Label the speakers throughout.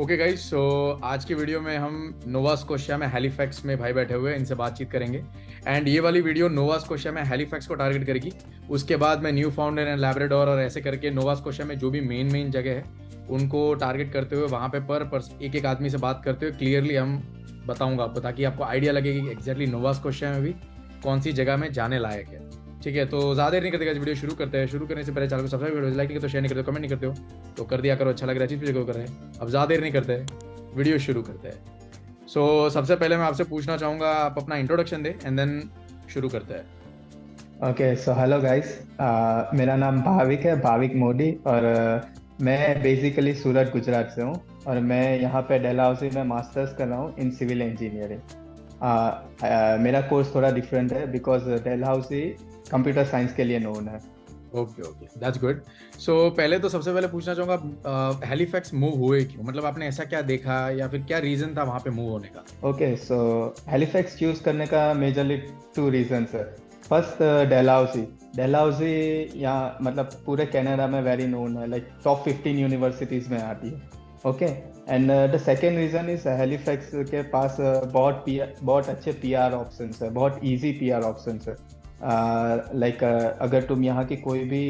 Speaker 1: Okay guys, सो आज की video में हम नोवा स्कोशिया में हैलिफैक्स में भाई बैठे हुए हैं, इनसे बातचीत करेंगे। एंड ये वाली वीडियो नोवा स्कोशिया में हैलिफैक्स को टारगेट करेगी। उसके बाद में न्यू फाउंड एंड लैब्राडोर और ऐसे करके नोवा स्कोशिया में जो भी मेन जगह है उनको टारगेट करते हुए वहाँ पे पर एक एक आदमी से बात करते हुए क्लियरली हम बताऊंगा आपको, ताकि आपको आइडिया लगे कि एग्जैक्टली नोवा स्कोशिया में भी कौन सी जगह में जाने लायक है। ठीक है, तो ज़्यादा देर नहीं करते गाइस, वीडियो शुरू करते हैं। शुरू करने से पहले चैनल को सब्सक्राइब करो, लाइक नहीं करते हो, शेयर नहीं करते हो, कमेंट नहीं करते हो तो कर दिया करो। अच्छा लग रहा है चीज़ को कर रहे हैं। अब ज़्यादा देर नहीं करते हैं, वीडियो शुरू करते हैं। सबसे पहले मैं आपसे पूछना चाहूँगा, आप अपना इंट्रोडक्शन दे एंड देन शुरू करते हैं।
Speaker 2: Okay so hello guys. मेरा नाम भाविक है, भाविक मोदी। और मैं बेसिकली सूरत गुजरात से हूँ। और मैं यहाँ पे डलहौजी में मास्टर्स कर रहा हूँ इन सिविल इंजीनियरिंग। मेरा कोर्स थोड़ा डिफरेंट है बिकॉज डलहौजी कंप्यूटर साइंस के लिए नोन है।
Speaker 1: Okay okay, that's good. पहले तो सबसे पहले पूछना चाहूँगा, हैलिफैक्स मूव हुए क्यों? मतलब आपने ऐसा क्या देखा या फिर क्या रीज़न था वहाँ पे मूव होने का?
Speaker 2: ओके सो हैलिफैक्स चूज करने का मेजरली टू रीजंस है। First Dalhousie. डलहौजी यहाँ मतलब पूरे कनाडा में वेरी नोन है, लाइक टॉप 15 यूनिवर्सिटीज में आती है। Okay and the second reason is Halifax के पास बहुत अच्छे पीआर ऑप्शंस है, बहुत इजी पीआर ऑप्शंस है। लाइक अगर तुम यहाँ की कोई भी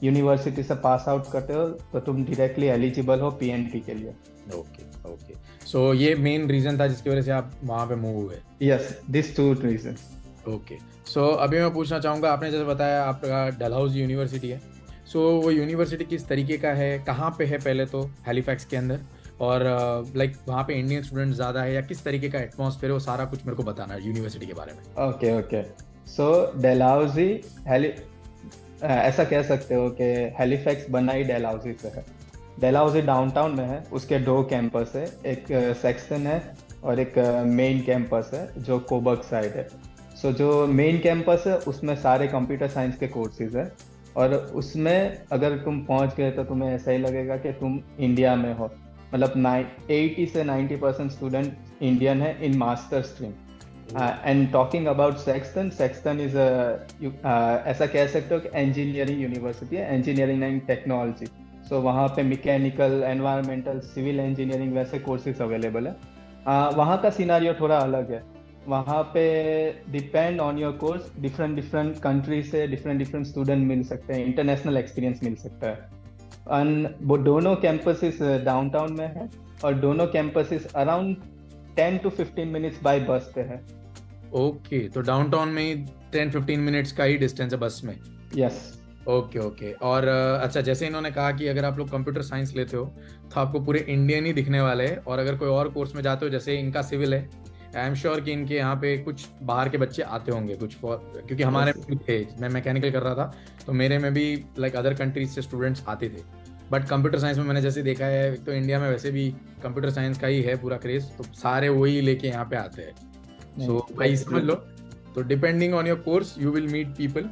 Speaker 2: यूनिवर्सिटी से पास आउट करते हो तो तुम डायरेक्टली एलिजिबल हो पीएनटी के लिए।
Speaker 1: ओके ओके, ये मेन रीज़न था जिसकी वजह से आप वहाँ पे मूव हुए?
Speaker 2: Yes, this two reason.
Speaker 1: Okay, अभी मैं पूछना चाहूँगा, आपने जैसे बताया आपका डलहौजी यूनिवर्सिटी है। वो यूनिवर्सिटी किस तरीके का है, कहाँ पे है पहले तो हैलिफैक्स के अंदर, और लाइक वहाँ पे इंडियन स्टूडेंट ज़्यादा है या किस तरीके का एटमॉस्फेयर है, वो सारा कुछ मेरे को बताना है यूनिवर्सिटी के बारे में।
Speaker 2: ओके ओके सो डलहौजी ऐसा कह सकते हो कि हैलिफैक्स बना ही डलहौजी से है। डलहौजी डाउनटाउन में है, उसके दो कैंपस है, एक सेक्सन है और एक मेन कैंपस है जो कोबर्ग साइड है। जो मेन कैंपस है उसमें सारे कंप्यूटर साइंस के कोर्सेज है। और उसमें अगर तुम पहुंच गए तो तुम्हें ऐसा ही लगेगा कि तुम इंडिया में हो। मतलब 80 से 90% स्टूडेंट इंडियन है in master stream. And talking about Sexton, Sexton is ऐसा कह सकते हो कि इंजीनियरिंग यूनिवर्सिटी है, इंजीनियरिंग एंड टेक्नोलॉजी। वहाँ पे मैकेनिकल, एनवायरमेंटल, सिविल इंजीनियरिंग वैसे कोर्सेज अवेलेबल है। वहाँ का सिनारियो थोड़ा अलग है। वहाँ पे depend on your course different different country से डिफरेंट स्टूडेंट मिल सकते हैं, इंटरनेशनल एक्सपीरियंस मिल सकता है। और वो दोनों कैंपसेस डाउनटाउन में है और दोनों campuses around 10 to 15 minutes bye बस पे है।
Speaker 1: ओके, तो डाउनटाउन में ही 10-15 मिनट्स का ही डिस्टेंस है बस में?
Speaker 2: यस।
Speaker 1: ओके ओके, और अच्छा, जैसे इन्होंने कहा कि अगर आप लोग कंप्यूटर साइंस लेते हो तो आपको पूरे इंडियन ही दिखने वाले हैं, और अगर कोई और कोर्स में जाते हो जैसे इनका सिविल है, आई एम श्योर कि इनके यहाँ पे कुछ बाहर के बच्चे आते होंगे कुछ क्योंकि हमारे में भी थे। मैं मैकेनिकल कर रहा था तो मेरे में भी लाइक अदर कंट्रीज से स्टूडेंट्स आते थे। बट कंप्यूटर साइंस में मैंने जैसे देखा है, तो इंडिया में वैसे भी कंप्यूटर साइंस का ही है पूरा क्रेज, तो सारे वही लेके यहाँ पे आते हैं। भाई समझ लो, तो depending on your course you will meet people.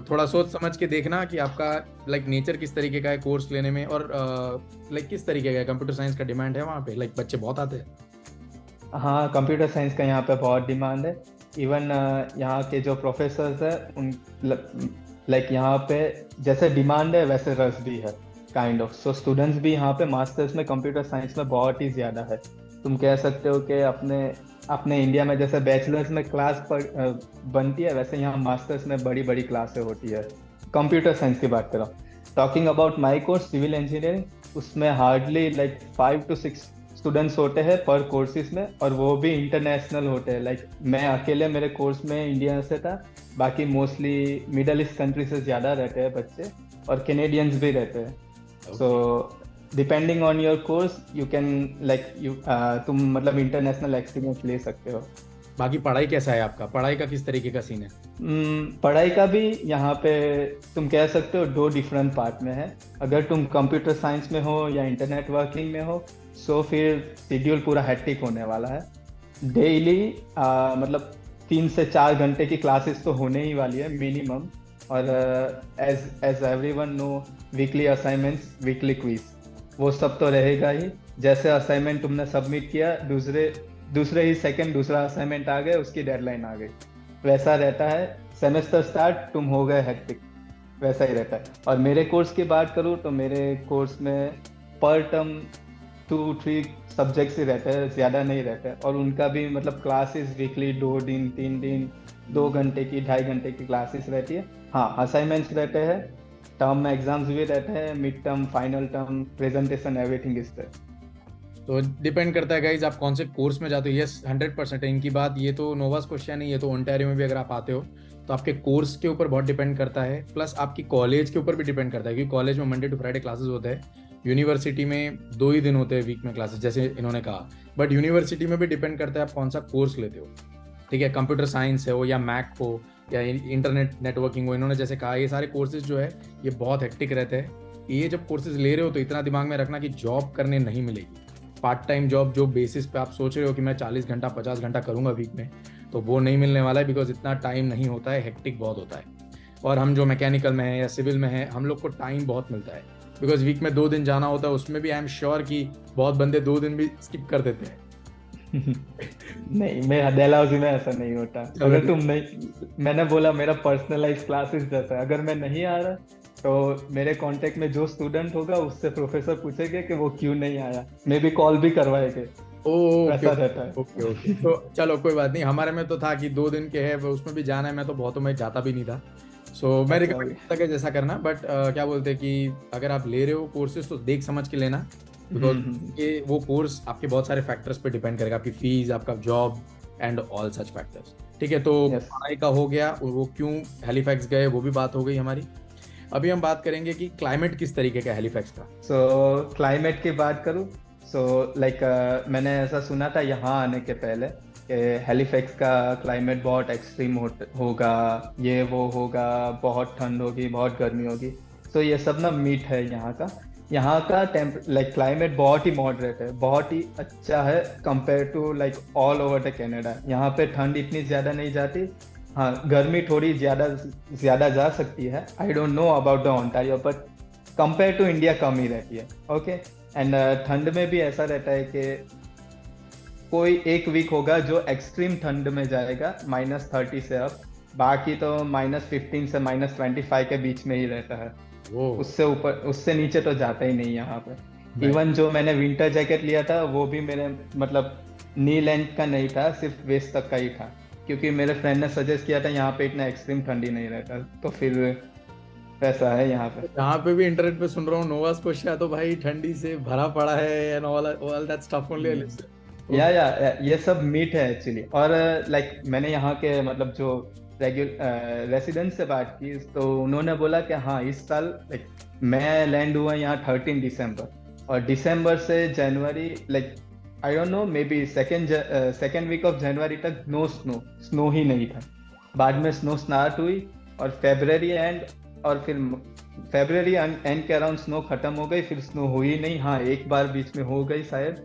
Speaker 1: थोड़ा सोच समझ के देखना कि आपका लाइक नेचर किस तरीके का है कोर्स लेने में, और लाइक किस तरीके का है। कंप्यूटर साइंस का डिमांड है वहाँ पे, लाइक बच्चे बहुत आते हैं?
Speaker 2: हाँ, कंप्यूटर साइंस का यहाँ पे बहुत डिमांड है। इवन यहाँ के जो प्रोफेसर्स हैं उन लाइक यहाँ पे जैसे डिमांड है वैसे रस भी है, काइंड ऑफ। स्टूडेंट्स भी यहाँ पे मास्टर्स में कंप्यूटर साइंस में बहुत ही ज़्यादा है। तुम कह सकते हो कि अपने अपने इंडिया में जैसे बैचलर्स में क्लास बनती है, वैसे यहाँ मास्टर्स में बड़ी बड़ी क्लासें होती है। कंप्यूटर साइंस की बात करो, talking about my course civil engineering, उसमें हार्डली लाइक 5 to 6 स्टूडेंट्स होते हैं पर कोर्सेज में, और वो भी इंटरनेशनल होते हैं। लाइक मैं अकेले मेरे कोर्स में इंडिया से था, बाकी मोस्टली मिडल ईस्ट कंट्री से ज़्यादा रहते हैं बच्चे, और कैनेडियंस भी रहते हैं। Depending on your course you can like तुम मतलब इंटरनेशनल एक्सपीरियंस ले सकते हो।
Speaker 1: बाकी पढ़ाई कैसा है आपका? पढ़ाई का किस तरीके का सीन है?
Speaker 2: पढ़ाई का भी यहाँ पे तुम कह सकते हो दो डिफरेंट पार्ट में है। अगर तुम कंप्यूटर साइंस में हो या इंटरनेट वर्किंग में हो, फिर शेड्यूल पूरा हैट्रिक होने वाला है। डेली मतलब 3 से 4 घंटे की क्लासेस तो होने ही वाली है मिनिमम। और as everyone know, weekly assignments, weekly quiz, वो सब तो रहेगा ही। जैसे असाइनमेंट तुमने सबमिट किया, दूसरे ही सेकंड दूसरा असाइनमेंट आ गया, उसकी डेडलाइन आ गई, वैसा रहता है। सेमेस्टर स्टार्ट, तुम हो गए हेक्टिक, वैसा ही रहता है। और मेरे कोर्स की बात करूँ तो मेरे कोर्स में पर टर्म 2-3 सब्जेक्ट्स ही रहते हैं, ज़्यादा नहीं रहते हैं। और उनका भी मतलब क्लासेस वीकली 2 दिन 3 दिन 2 घंटे की 2.5 घंटे की क्लासेस रहती है। हाँ, असाइनमेंट्स रहते हैं, टर्म में एग्जाम्स भी रहते हैं, mid term, final term, presentation, everything is there.
Speaker 1: तो डिपेंड करता है गाइज आप कौन से कोर्स में जाते हो। यस 100% है इनकी बात। ये तो नोवास क्वेश्चन नहीं, ये तो ओंटारियो में भी अगर आप आते हो तो आपके कोर्स के ऊपर बहुत डिपेंड करता है, प्लस आपकी कॉलेज के ऊपर भी डिपेंड करता है, क्योंकि कॉलेज में मंडे टू फ्राइडे क्लासेस होते हैं, यूनिवर्सिटी में 2 ही दिन होते हैं वीक में क्लासेस, जैसे इन्होंने कहा। बट यूनिवर्सिटी में भी डिपेंड करता है आप कौन सा कोर्स लेते हो, ठीक है। कंप्यूटर साइंस है हो या मैक हो या इंटरनेट नेटवर्किंग हो, इन्होंने जैसे कहा ये सारे कोर्सेज जो है ये बहुत हेक्टिक रहते हैं। ये जब कोर्सेज ले रहे हो तो इतना दिमाग में रखना कि जॉब करने नहीं मिलेगी। पार्ट टाइम जॉब जो बेसिस पे आप सोच रहे हो कि मैं 40 घंटा 50 घंटा करूंगा वीक में, तो वो नहीं मिलने वाला है, बिकॉज इतना टाइम नहीं होता है, हेक्टिक बहुत होता है। और हम जो मैकेनिकल में है या सिविल में है, हम लोग को टाइम बहुत मिलता है, बिकॉज वीक में 2 दिन जाना होता है। उसमें भी आई एम श्योर कि बहुत बंदे 2 दिन भी स्किप कर देते हैं।
Speaker 2: नहीं, मेरा डलहौजी में ऐसा नहीं होता। अगर तुम नहीं, मैंने बोला मेरा पर्सनलाइज क्लासेस जैसा है, अगर मैं नहीं आ रहा तो मेरे कांटेक्ट में जो स्टूडेंट होगा उससे प्रोफेसर पूछेंगे कि वो क्यों नहीं आया, मे बी कॉल भी करवाएंगे। ऐसा रहता है।
Speaker 1: ओके ओके, तो चलो कोई बात नहीं। हमारे में तो था कि 2 दिन के है, उसमें भी जाना है। मैं तो बहुतों में जाता भी नहीं था, सो मैं रिकमेंड करता कि जैसा करना। बट क्या बोलते हैं कि अगर आप ले रहे हो कोर्सेज तो देख समझ के लेना, बिकॉज ये वो कोर्स आपके बहुत सारे फैक्टर्स पे डिपेंड करेगा, आपकी फीस, आपका job and all such factors, ठीक है। तो पढ़ाई का हो गया, वो क्यों हैलिफैक्स गए वो भी बात हो गई हमारी। अभी हम बात करेंगे कि क्लाइमेट किस तरीके का हैलिफैक्स का।
Speaker 2: सो क्लाइमेट की बात करूँ, सो लाइक मैंने ऐसा सुना था यहाँ आने के पहले कि हैलिफैक्स का क्लाइमेट बहुत एक्सट्रीम होगा, ये वो होगा, बहुत ठंड होगी, बहुत गर्मी होगी। सो ये सब ना मीट है यहाँ का। यहाँ का लाइक क्लाइमेट बहुत ही मॉडरेट है, बहुत ही अच्छा है compare to like all over the Canada. यहाँ पे ठंड इतनी ज़्यादा नहीं जाती। हाँ, गर्मी थोड़ी ज़्यादा जा सकती है। I don't know about the Ontario, but compare to India कम ही रहती है। ओके, एंड ठंड में भी ऐसा रहता है कि कोई एक वीक होगा जो एक्सट्रीम ठंड में जाएगा -30 से अप, बाकी तो -15 से -25 के बीच में ही रहता है। उससे ऊपर, उससे नीचे तो जाता ही नहीं यहाँ पे। इवन जो मैंने विंटर जैकेट लिया था वो भी मेरे मतलब नी लेंथ का नहीं था, सिर्फ वेस्ट तक का ही था, क्योंकि मेरे फ्रेंड ने सजेस्ट किया था यहाँ पे इतना एक्सट्रीम ठंडी नहीं रहता। तो फिर ऐसा है यहाँ पे।
Speaker 1: यहाँ पे भी इंटरनेट पे सुन रहा हूँ नोवास कोशिया तो भाई ठंडी से भरा पड़ा है and all that stuff only.
Speaker 2: या ये सब मीट है एक्चुअली। और लाइक मैंने यहाँ के मतलब जो रेसिडेंट से बात की तो उन्होंने बोला कि हाँ, इस साल लाइक मैं लैंड हुआ यहाँ 13 दिसंबर, और दिसंबर से जनवरी like I don't know, maybe second week of जनवरी तक स्नो ही नहीं था। बाद में स्नो स्टार्ट हुई और फेब्रवरी एंड, और फिर फेब्रवरी एंड के अराउंड स्नो खत्म हो गई, फिर स्नो हुई नहीं। हाँ, एक बार बीच में हो गई शायद,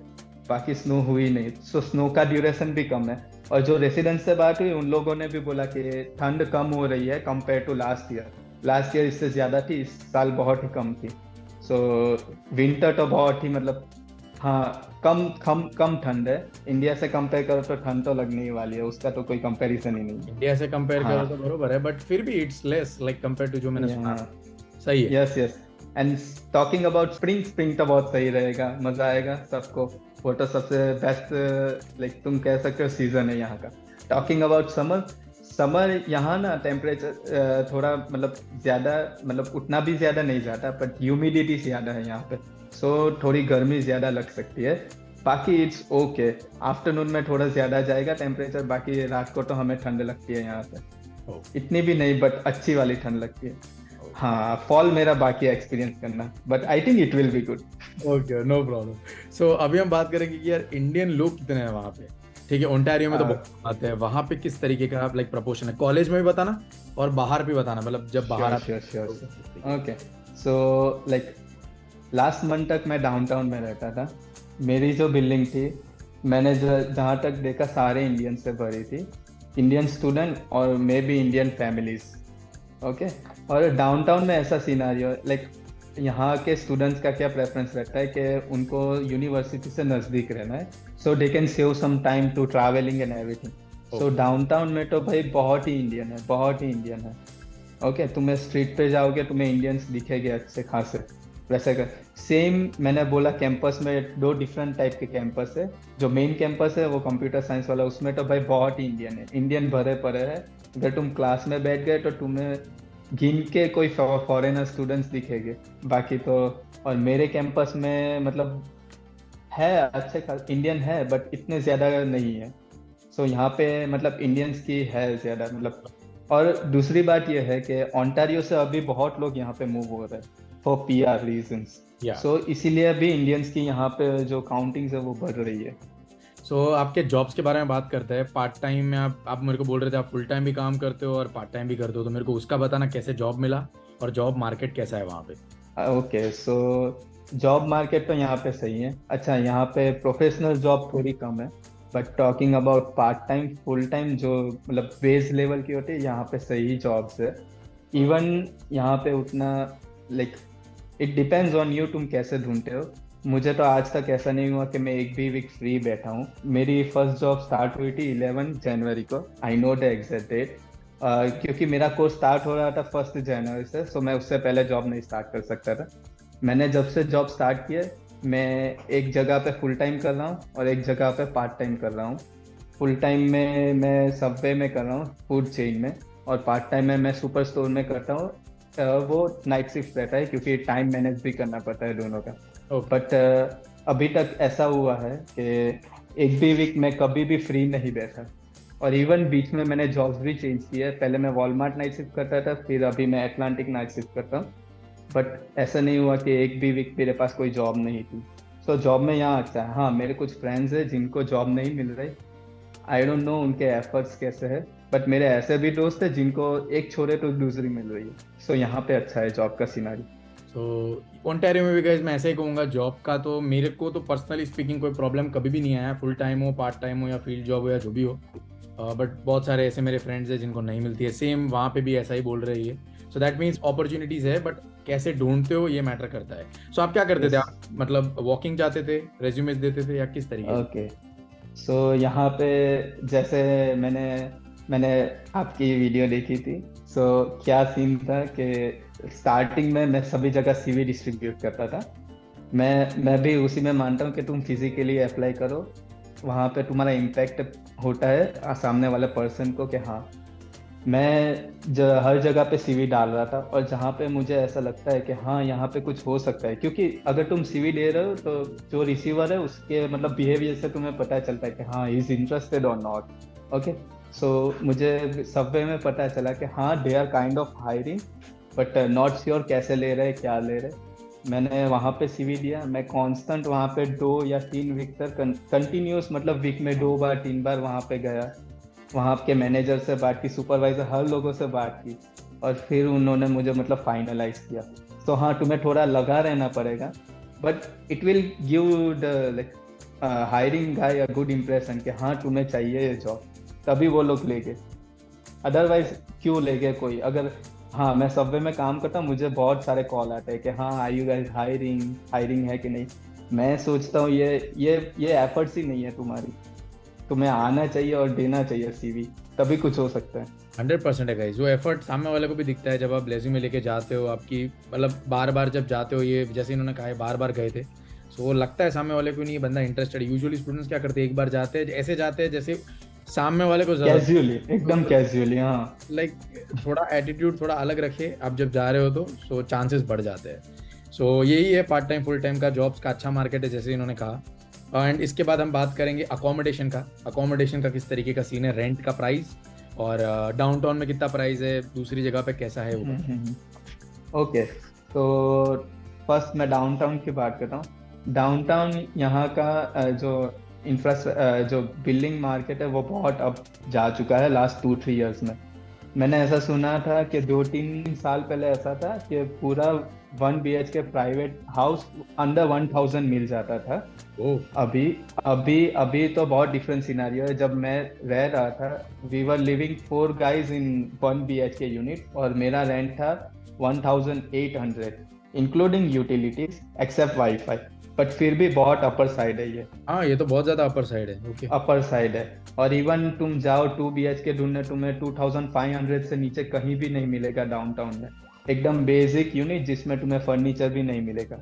Speaker 2: बाकी स्नो हुई नहीं। सो स्नो का ड्यूरेशन भी कम है। और जो रेसिडेंट से बात हुई उन लोगों ने भी बोला कि ठंड कम हो रही है कंपेयर टू लास्ट ईयर इससे ज़्यादा थी, इस साल बहुत ही कम थी। सो विंटर तो बहुत ही मतलब हाँ कम ठंड है। इंडिया से कंपेयर करो तो ठंड तो लगने ही वाली है, उसका तो कोई कंपैरिजन ही नहीं है।
Speaker 1: इंडिया से कंपेयर करो तो बरोबर है, बट फिर भी it's less like compare to जो मैंने सुना। सही है।
Speaker 2: Yes. And talking about spring तो बहुत सही रहेगा, मजा आएगा सबको। वो तो सबसे बेस्ट लाइक तुम कह सकते हो सीजन है यहाँ का। टॉकिंग अबाउट समर यहाँ ना टेम्परेचर थोड़ा मतलब ज़्यादा, मतलब उतना भी ज़्यादा नहीं जाता, बट ह्यूमिडिटी ज़्यादा है यहाँ पे। सो थोड़ी गर्मी ज़्यादा लग सकती है। बाकी इट्स ओके। आफ्टरनून में थोड़ा ज़्यादा जाएगा टेम्परेचर, बाकी रात को तो हमें ठंड लगती है यहाँ पे। इतनी भी नहीं, बट अच्छी वाली ठंड लगती है। हाँ, फॉल मेरा बाकी एक्सपीरियंस करना, but I think it will be good.
Speaker 1: Okay, no problem. So अभी हम बात करेंगे कि यार इंडियन लोग कितने हैं वहाँ पे, ठीक है। ओंटारियो में तो बहुत आते हैं, वहाँ पे किस तरीके का लाइक प्रपोर्शन है, कॉलेज में भी बताना और बाहर भी बताना, मतलब जब बाहर
Speaker 2: okay. So like last month तक मैं डाउनटाउन में रहता था। मेरी जो बिल्डिंग थी, मैंने जहाँ तक देखा सारे इंडियन से भरी थी, इंडियन स्टूडेंट और may be Indian families. Okay, और डाउनटाउन में ऐसा सिनारियो लाइक यहाँ के स्टूडेंट्स का क्या प्रेफरेंस रहता है कि उनको यूनिवर्सिटी से नज़दीक रहना है, so they can save some time to travelling and everything. So downtown में तो भाई बहुत ही इंडियन है। ओके, तुम्हें स्ट्रीट पे जाओगे तुम्हें इंडियंस दिखेंगे अच्छे खासे, वैसे कर सेम मैंने बोला कैंपस में दो डिफरेंट टाइप के कैंपस है। जो मेन कैंपस है वो कंप्यूटर साइंस वाला, उसमें तो भाई बहुत इंडियन है, इंडियन भरे पड़े हैं। अगर तुम क्लास में बैठ गए तो तुम्हें गिन के कोई फॉरेनर स्टूडेंट्स दिखेंगे, बाकी तो। और मेरे कैंपस में मतलब है अच्छे इंडियन है, बट इतने ज्यादा नहीं है। सो यहाँ पे मतलब इंडियंस की है ज्यादा मतलब। और दूसरी बात यह है कि ओंटारियो से अभी बहुत लोग यहाँ पे मूव हो रहे हैं फॉर पीआर रीजंस।
Speaker 1: या
Speaker 2: सो इसीलिए अभी इंडियंस की यहाँ पे जो काउंटिंग है वो बढ़ रही है।
Speaker 1: सो आपके जॉब्स के बारे में बात करते हैं। पार्ट टाइम में आप मेरे को बोल रहे थे आप फुल टाइम भी काम करते हो और पार्ट टाइम भी करते हो, तो मेरे को उसका बताना कैसे जॉब मिला और जॉब मार्केट कैसा है वहाँ पे।
Speaker 2: ओके, सो जॉब मार्केट तो यहाँ पे सही है। अच्छा, यहाँ पे प्रोफेशनल जॉब थोड़ी कम है, but talking about part time full time जो मतलब बेस लेवल की होती है, यहाँ पे सही जॉब्स है। इवन यहाँ पे उतना like it depends on you, तुम कैसे ढूंढते हो। मुझे तो आज तक ऐसा नहीं हुआ कि मैं एक भी वीक फ्री बैठा हूँ। मेरी फर्स्ट जॉब स्टार्ट हुई थी 11 जनवरी को, I know the exact date, क्योंकि मेरा कोर्स स्टार्ट हो रहा था 1 जनवरी से, सो मैं उससे पहले जॉब नहीं स्टार्ट कर सकता था। मैंने जब से जॉब स्टार्ट किया, मैं एक जगह पे फुल टाइम कर रहा हूँ और एक जगह पे पार्ट टाइम कर रहा हूँ। फुल टाइम में मैं सबवे में कर रहा हूँ, फूड चेन में, और पार्ट टाइम में मैं सुपर स्टोर में करता हूँ। वो नाइट शिफ्ट रहता है क्योंकि टाइम मैनेज भी करना पड़ता है दोनों का।
Speaker 1: ओके।
Speaker 2: बट अभी तक ऐसा हुआ है कि एक भी वीक में कभी भी फ्री नहीं बैठा। और इवन बीच में मैंने जॉब्स भी चेंज किए, पहले मैं वॉलमार्ट नाइट शिफ्ट करता था, फिर अभी मैं एटलांटिक नाइट शिफ्ट करता हूँ। बट ऐसा नहीं हुआ कि एक भी वीक मेरे पास कोई जॉब नहीं थी। सो जॉब में यहाँ अच्छा है। हाँ, मेरे कुछ फ्रेंड्स हैं जिनको जॉब नहीं मिल रही, आई डोंट नो उनके एफर्ट्स कैसे है, बट मेरे ऐसे भी दोस्त हैं जिनको एक छोड़े तो दूसरी मिल रही है। सो यहाँ पे अच्छा है जॉब का सिनारी।
Speaker 1: सो ओंटारियो में भी गाइस मैं ऐसे ही कहूँगा, जॉब का तो मेरे को तो पर्सनली स्पीकिंग कोई प्रॉब्लम कभी भी नहीं आया, फुल टाइम हो पार्ट टाइम हो या फील्ड जॉब हो या जो भी हो। बट बहुत सारे ऐसे मेरे फ्रेंड्स हैं जिनको नहीं मिलती है, सेम वहाँ पे भी ऐसा ही बोल रही है। सो दैट मीन्स अपॉर्चुनिटीज़ है, बट कैसे ढूंढते हो ये मैटर करता है। सो आप क्या करते थे,
Speaker 2: यस।
Speaker 1: आप मतलब वॉकिंग जाते थे, रेज्यूमेज देते थे या किस तरीके से।
Speaker 2: ओके, सो यहाँ पे जैसे मैंने मैंने आपकी वीडियो देखी थी। सो क्या सीन था कि स्टार्टिंग में मैं सभी जगह सीवी डिस्ट्रीब्यूट करता था। मैं भी उसी में मानता हूँ कि तुम फिजिकली अप्लाई करो, वहाँ पे तुम्हारा इम्पैक्ट होता है सामने वाले पर्सन को कि हाँ। मैं हर जगह पे सीवी डाल रहा था, और जहाँ पे मुझे ऐसा लगता है कि हाँ यहाँ पे कुछ हो सकता है, क्योंकि अगर तुम सीवी दे रहे हो तो जो रिसीवर है उसके मतलब बिहेवियर से तुम्हें पता चलता है कि हाँ इज इंटरेस्टेड और नॉट। ओके, सो मुझे सबवे में पता चला कि हाँ they are kind of hiring, but not sure कैसे ले रहे क्या ले रहे। मैंने वहाँ पे सीवी दिया, मैं कांस्टेंट वहाँ पे 2 या 3 वीक तक कंटिन्यूस मतलब वीक में 2 बार 3 बार वहाँ पे गया। वहाँ के मैनेजर से बात की, सुपरवाइजर, हर लोगों से बात की, और फिर उन्होंने मुझे मतलब फाइनलाइज किया। तो हाँ, तुम्हें थोड़ा लगा रहना पड़ेगा, but it will give the like hiring guy a good impression कि हाँ तुम्हें चाहिए ये जॉब, तभी वो लोग लेंगे। अदरवाइज क्यों लेंगे कोई। अगर हाँ, मैं सबवे में काम करता हूँ, मुझे बहुत सारे कॉल आते हैं कि हाँ are you guys hiring, hiring है कि नहीं। मैं सोचता हूँ ये एफर्ट्स ही नहीं है तुम्हारी, तुम्हें आना चाहिए और देना चाहिए सीवी, तभी कुछ हो सकता है।
Speaker 1: 100% है गाइस, वो एफर्ट सामने वाले को भी दिखता है जब आप रेज्यूमे लेके जाते हो, आपकी मतलब बार बार जब जाते हो, ये जैसे इन्होंने कहा है बार बार गए थे। सो वो लगता है सामने वाले को नहीं ये बंदा इंटरेस्टेड। यूजुअली स्टूडेंट्स क्या करते हैं, एक बार जाते हैं ऐसे जाते हैं जैसे सामने वाले को जरूरत,
Speaker 2: कैजुअली, एकदम कैजुअली, हाँ।
Speaker 1: लाइक थोड़ा एटीट्यूड थोड़ा अलग रखे आप जब जा रहे हो तो सो चांसेस बढ़ जाते हैं। सो यही है पार्ट टाइम फुल टाइम का जॉब्स का अच्छा मार्केट है जैसे इन्होंने कहा। एंड इसके बाद हम बात करेंगे अकोमोडेशन का। अकोमोडेशन का किस तरीके का सीन है, रेंट का प्राइस, और डाउनटाउन में कितना प्राइस है, दूसरी जगह पे कैसा है वो।
Speaker 2: ओके, तो फर्स्ट मैं डाउनटाउन की बात करता हूँ। डाउनटाउन यहाँ का जो जो बिल्डिंग मार्केट है वो बहुत अब जा चुका है लास्ट 2-3 इयर्स में। मैंने ऐसा सुना था कि 2-3 साल पहले ऐसा था कि पूरा 1 BHK प्राइवेट हाउस अंडर 1000 मिल जाता था। अभी अभी अभी तो बहुत डिफरेंट सिनेरियो है। जब मैं रह रहा था, we were living 4 guys in 1 BHK unit, और मेरा रेंट था 1800 including utilities except wifi. But फिर भी बहुत अपर साइड है ये।
Speaker 1: हाँ, ये तो बहुत ज्यादा अपर साइड है। ओके,
Speaker 2: अपर साइड है। और इवन तुम जाओ 2 BHK ढूंढने, तुम्हें 2500 से नीचे कहीं भी नहीं मिलेगा डाउनटाउन में। एकदम बेसिक यूनिट जिसमें तुम्हें फर्नीचर भी नहीं मिलेगा।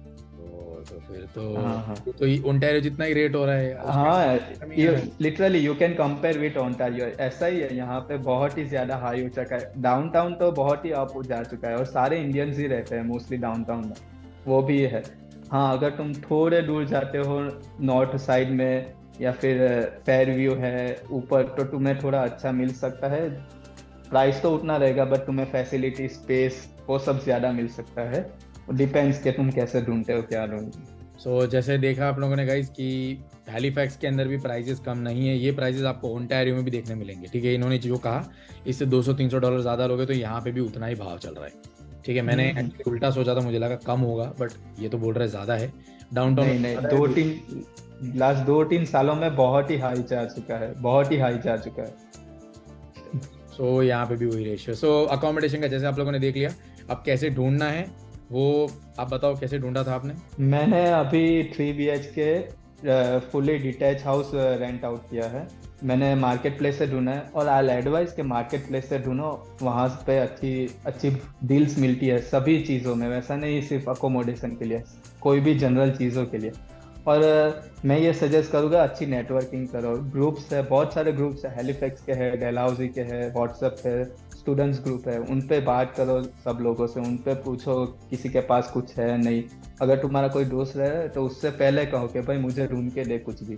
Speaker 1: तो फिर तो
Speaker 2: हाँ हाँ
Speaker 1: ओंटारियो जितना ही रेट हो रहा है, उसके
Speaker 2: हाँ।
Speaker 1: कमी है।
Speaker 2: Literally you can compare with Ontario, ऐसा ही है यहाँ पे, बहुत ही ज्यादा हाई हो चुका है। डाउनटाउन तो बहुत ही अप जा चुका है, और सारे इंडियंस ही रहते हैं मोस्टली डाउनटाउन में, वो भी है। हाँ, अगर तुम थोड़े दूर जाते हो नॉर्थ साइड में, या फिर फेयर व्यू है ऊपर, तो तुम्हें थोड़ा अच्छा मिल सकता है। प्राइस तो उतना रहेगा, बट तुम्हें फैसिलिटी, स्पेस, वो सब ज्यादा मिल सकता है। डिपेंड्स कि तुम कैसे ढूंढते हो, क्या ढूंढते
Speaker 1: सो जैसे देखा आप लोगों ने गाइस कि हैलीफैक्स के अंदर भी प्राइसेस कम नहीं है, ये प्राइसेस आपको ओंटारियो में भी देखने मिलेंगे। ठीक है, इन्होंने जो कहा इससे $200-300 ज़्यादा लोगे तो यहाँ पे भी उतना ही भाव चल रहा है। ठीक है, मैंने
Speaker 2: हो।
Speaker 1: actually उल्टा सोचा था, मुझे लगा कम होगा, बट ये तो बोल रहे ज़्यादा है। डाउनटाउन
Speaker 2: नहीं नहीं, लास्ट 2-3 सालों में बहुत ही हाई जा चुका है, बहुत ही हाई जा चुका है।
Speaker 1: सो यहाँ पे भी वही रेशियो। सो अकोमोडेशन का जैसे आप लोगों ने देख लिया, अब कैसे ढूंढना है वो आप बताओ, कैसे ढूंढा था आपने?
Speaker 2: मैंने अभी 3 BHK fully detach house rent out किया है। मैंने मार्केट प्लेस से ढूंढा है, और आई एडवाइस के मार्केट प्लेस से ढूंढो, वहाँ पे अच्छी अच्छी डील्स मिलती है सभी चीज़ों में, वैसा नहीं सिर्फ अकोमोडेशन के लिए, कोई भी जनरल चीज़ों के लिए। और मैं ये सजेस्ट करूँगा, अच्छी नेटवर्किंग करो। ग्रुप्स है, बहुत सारे ग्रुप्स है, हेलीफैक्स के है, डेलहाउजी के है, व्हाट्सएप है, स्टूडेंट्स ग्रुप है, उन पे बात करो सब लोगों से, उन पे पूछो किसी के पास कुछ है नहीं। अगर तुम्हारा कोई दोस्त रहे तो उससे पहले कहो कि भाई मुझे ढूंढ के दे कुछ भी,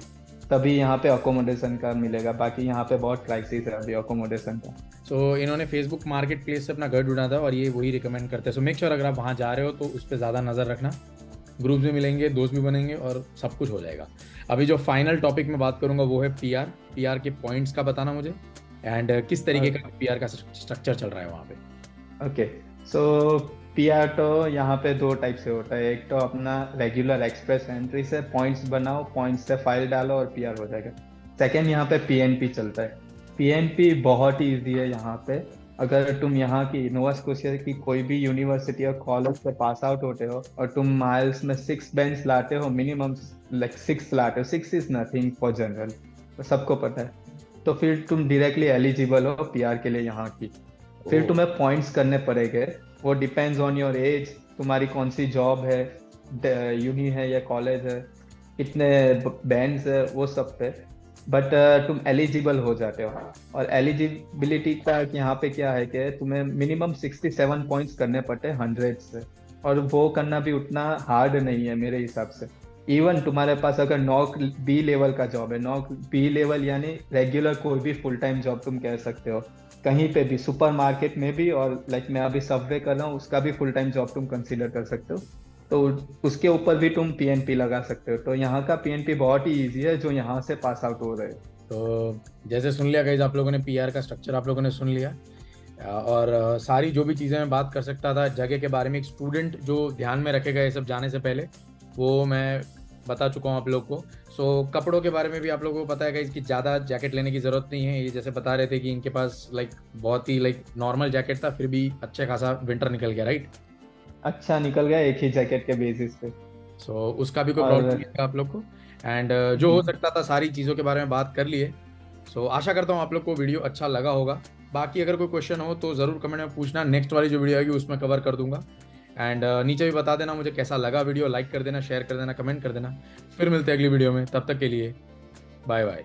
Speaker 2: तभी यहाँ पे अकोमोडेशन का मिलेगा। बाकी यहाँ पे बहुत क्राइसिस है अभी अकोमोडेशन का।
Speaker 1: सो इन्होंने फेसबुक मार्केट प्लेस से अपना घर ढूंढा था और ये वही रिकमेंड करते हैं। सो मेक श्योर अगर आप वहाँ जा रहे हो तो उस पर ज़्यादा नज़र रखना, ग्रुप्स भी मिलेंगे, दोस्त भी बनेंगे और सब कुछ हो जाएगा। अभी जो फाइनल टॉपिक में बात करूंगा वो है पीआर। पीआर के पॉइंट्स का बताना मुझे, एंड किस तरीके का पीआर का स्ट्रक्चर चल रहा है वहाँ पे।
Speaker 2: ओके, सो पीआर तो यहाँ पे 2 टाइप से होता है। एक तो अपना रेगुलर एक्सप्रेस एंट्री से पॉइंट्स बनाओ, पॉइंट्स से फाइल डालो और पीआर हो जाएगा। सेकेंड, यहाँ पे पीएनपी चलता है। पीएनपी बहुत ही ईजी है यहाँ पे। अगर तुम यहाँ की नोवा स्कोशिया की कोई भी यूनिवर्सिटी और कॉलेज से पास आउट होते हो, और तुम माइल्स में 6 बेंच लाते हो, मिनिमम लाइक 6 लाते हो, 6 इज नथिंग फॉर जनरल, तो सबको पता है, तो फिर तुम डायरेक्टली एलिजिबल हो पीआर के लिए यहाँ की। फिर तुम्हें पॉइंट्स करने पड़ेंगे, वो डिपेंड्स ऑन योर एज, तुम्हारी कौन सी जॉब है, यूनी है या कॉलेज है, कितने बैंड्स है, वो सब पे। बट तुम एलिजिबल हो जाते हो। और एलिजिबिलिटी का यहाँ पे क्या है कि तुम्हें मिनिमम 67 पॉइंट्स करने पड़ते हैं 100 से, और वो करना भी उतना हार्ड नहीं है मेरे हिसाब से। इवन तुम्हारे पास अगर नॉक बी लेवल का जॉब है, नॉक बी लेवल यानी रेगुलर कोई भी फुल टाइम जॉब तुम कह सकते हो, कहीं पे भी, सुपरमार्केट में भी, और लाइक मैं अभी सबवे कर रहा हूँ, उसका भी फुल टाइम जॉब तुम कंसीडर कर सकते हो, तो उसके ऊपर भी तुम पीएनपी लगा सकते हो। तो यहाँ का पीएनपी बहुत ही ईजी है जो यहाँ से पास आउट हो रहे हो।
Speaker 1: तो जैसे सुन लिया गाइस, आप लोगों ने पीआर का स्ट्रक्चर आप लोगों ने सुन लिया, और सारी जो भी चीज़ें मैं बात कर सकता था जगह के बारे में, एक स्टूडेंट जो ध्यान में रखेगा ये सब जाने से पहले, वो मैं बता चुका हूँ आप लोग को। सो कपड़ों के बारे में भी आप लोगों को पता है गाइस कि ज़्यादा जैकेट लेने की ज़रूरत नहीं है। ये जैसे बता रहे थे कि इनके पास लाइक बहुत ही लाइक नॉर्मल जैकेट था, फिर भी अच्छा खासा विंटर निकल गया, राइट?
Speaker 2: अच्छा निकल गया एक ही जैकेट के बेसिस पे।
Speaker 1: सो उसका भी कोई
Speaker 2: और
Speaker 1: प्रॉब्लम नहीं है आप लोग को। एंड जो हो सकता था सारी चीज़ों के बारे में बात कर लिए। सो आशा करता हूँ आप लोग को वीडियो अच्छा लगा होगा। बाकी अगर कोई क्वेश्चन हो तो ज़रूर कमेंट में पूछना, नेक्स्ट वाली जो वीडियो आएगी उसमें कवर कर दूंगा। एंड नीचे भी बता देना मुझे कैसा लगा वीडियो, लाइक कर देना, शेयर कर देना, कमेंट कर देना। फिर मिलते हैं अगली वीडियो में, तब तक के लिए बाय बाय।